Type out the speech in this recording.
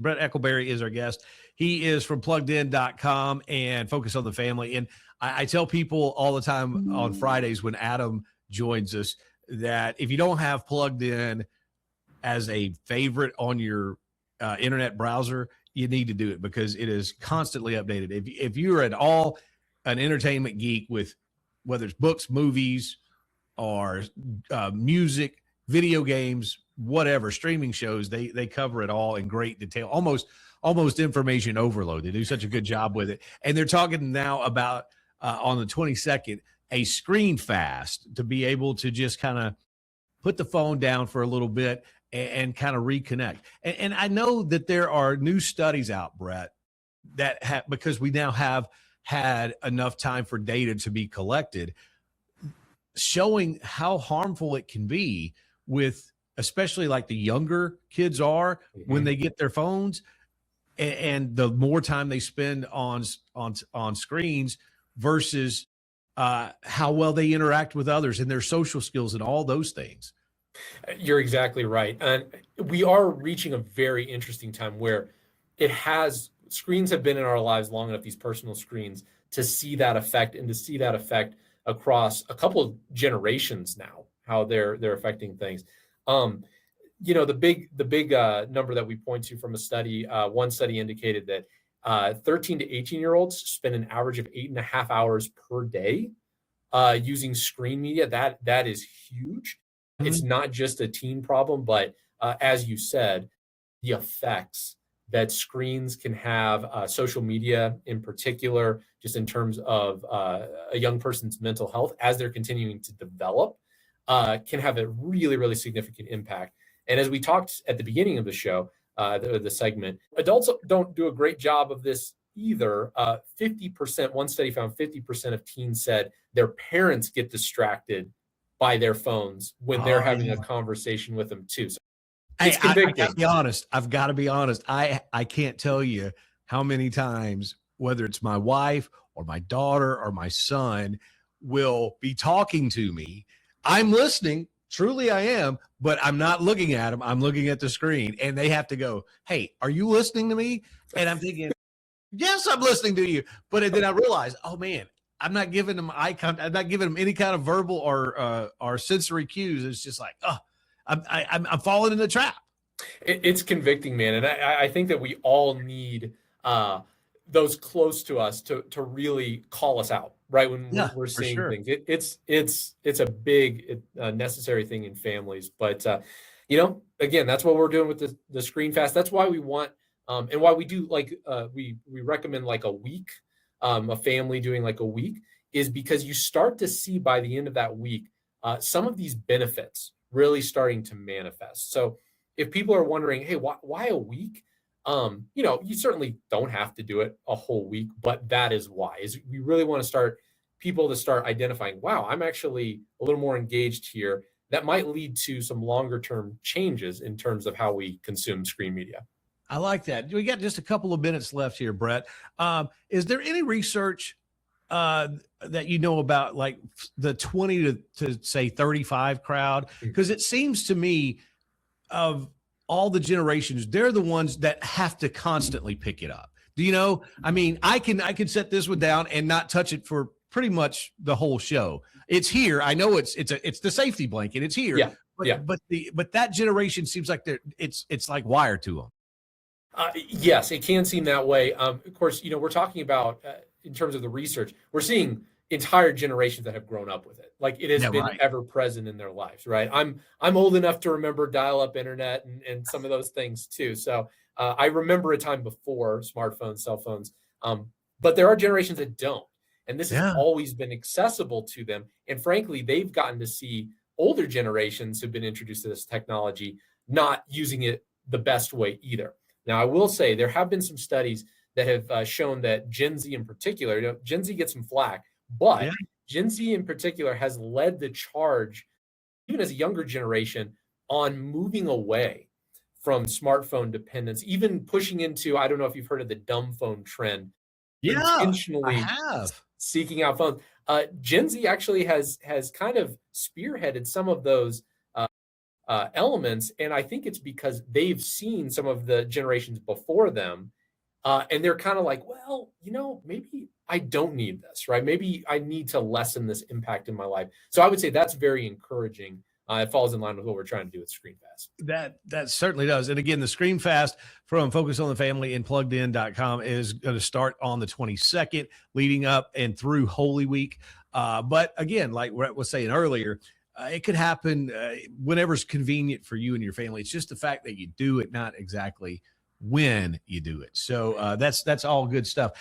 Brett Eckelberry is our guest. He is from pluggedin.com and Focus on the Family. And I tell people all the time on Fridays when Adam joins us that if you don't have Plugged In as a favorite on your internet browser, you need to do it because it is constantly updated. If you're at all an entertainment geek with whether it's books, movies, or music, video games, whatever, streaming shows, they cover it all in great detail, almost information overload. They do such a good job with it. And they're talking now about on the 22nd, a screen fast to be able to just kind of put the phone down for a little bit and kind of reconnect. And I know that there are new studies out, Brett, that because we now have had enough time for data to be collected, showing how harmful it can be with especially like the younger kids are when they get their phones and the more time they spend on screens versus how well they interact with others and their social skills and all those things. You're exactly right. And we are reaching a very interesting time where screens have been in our lives long enough, these personal screens, to see that effect and to see that effect across a couple of generations now, how they're affecting things. The big number that we point to from a study, one study indicated that 13 to 18-year-olds spend an average of 8.5 hours per day using screen media. That is huge. Mm-hmm. It's not just a teen problem, but as you said, the effects that screens can have, social media in particular, just in terms of a young person's mental health as they're continuing to develop, can have a really, really significant impact. And as we talked at the beginning of the show, the segment, adults don't do a great job of this either. 50%, one study found 50% of teens said their parents get distracted by their phones when they're having a conversation with them too. So it's convicting. I've got to be honest. I can't tell you how many times, whether it's my wife or my daughter or my son, will be talking to me. I'm listening. Truly I am, but I'm not looking at them. I'm looking at the screen and they have to go, "Hey, are you listening to me?" And I'm thinking, yes, I'm listening to you. But then I realize, oh man, I'm not giving them eye contact. I'm not giving them any kind of verbal or sensory cues. It's just like, oh, I'm falling in the trap. It's convicting, man. And I think that we all need those close to us to really call us out, right? When we're seeing things, it's a big necessary thing in families. But again, that's what we're doing with the screen fast. That's why we want and why we do we recommend like a week, a family doing like a week, is because you start to see by the end of that week some of these benefits really starting to manifest. So if people are wondering, hey, why a week? You certainly don't have to do it a whole week, but that is why. Is we really want to start identifying, wow, I'm actually a little more engaged here. That might lead to some longer term changes in terms of how we consume screen media. I like that. We got just a couple of minutes left here, Brett. Is there any research that you know about, like the 20 to say 35 crowd? Because it seems to me of all the generations, they're the ones that have to constantly pick it up. Do you know? I mean, I can set this one down and not touch it for pretty much the whole show. It's here. I know it's the safety blanket. It's here. Yeah. But that generation seems like it's like wired to them. Yes, it can seem that way. Of course, we're talking about in terms of the research, we're seeing entire generations that have grown up with it. Like it has been ever present in their lives, right? I'm old enough to remember dial-up internet and some of those things too. So I remember a time before smartphones, cell phones, but there are generations that don't. And this has always been accessible to them. And frankly, they've gotten to see older generations who've been introduced to this technology not using it the best way either. Now, I will say there have been some studies that have shown that Gen Z in particular, Gen Z gets some flack, but Gen Z in particular has led the charge, even as a younger generation, on moving away from smartphone dependence, even pushing into, I don't know if you've heard of the dumb phone trend, intentionally seeking out phones. Gen Z actually has kind of spearheaded some of those elements. And I think it's because they've seen some of the generations before them. And they're kind of like, well, maybe I don't need this, right? Maybe I need to lessen this impact in my life. So I would say that's very encouraging. It falls in line with what we're trying to do with ScreenFast. That certainly does. And again, the Screen Fast from Focus on the Family and pluggedin.com is going to start on the 22nd, leading up and through Holy Week. But again, like Rhett was saying earlier, it could happen whenever's convenient for you and your family. It's just the fact that you do it, not exactly when you do it. So that's all good stuff.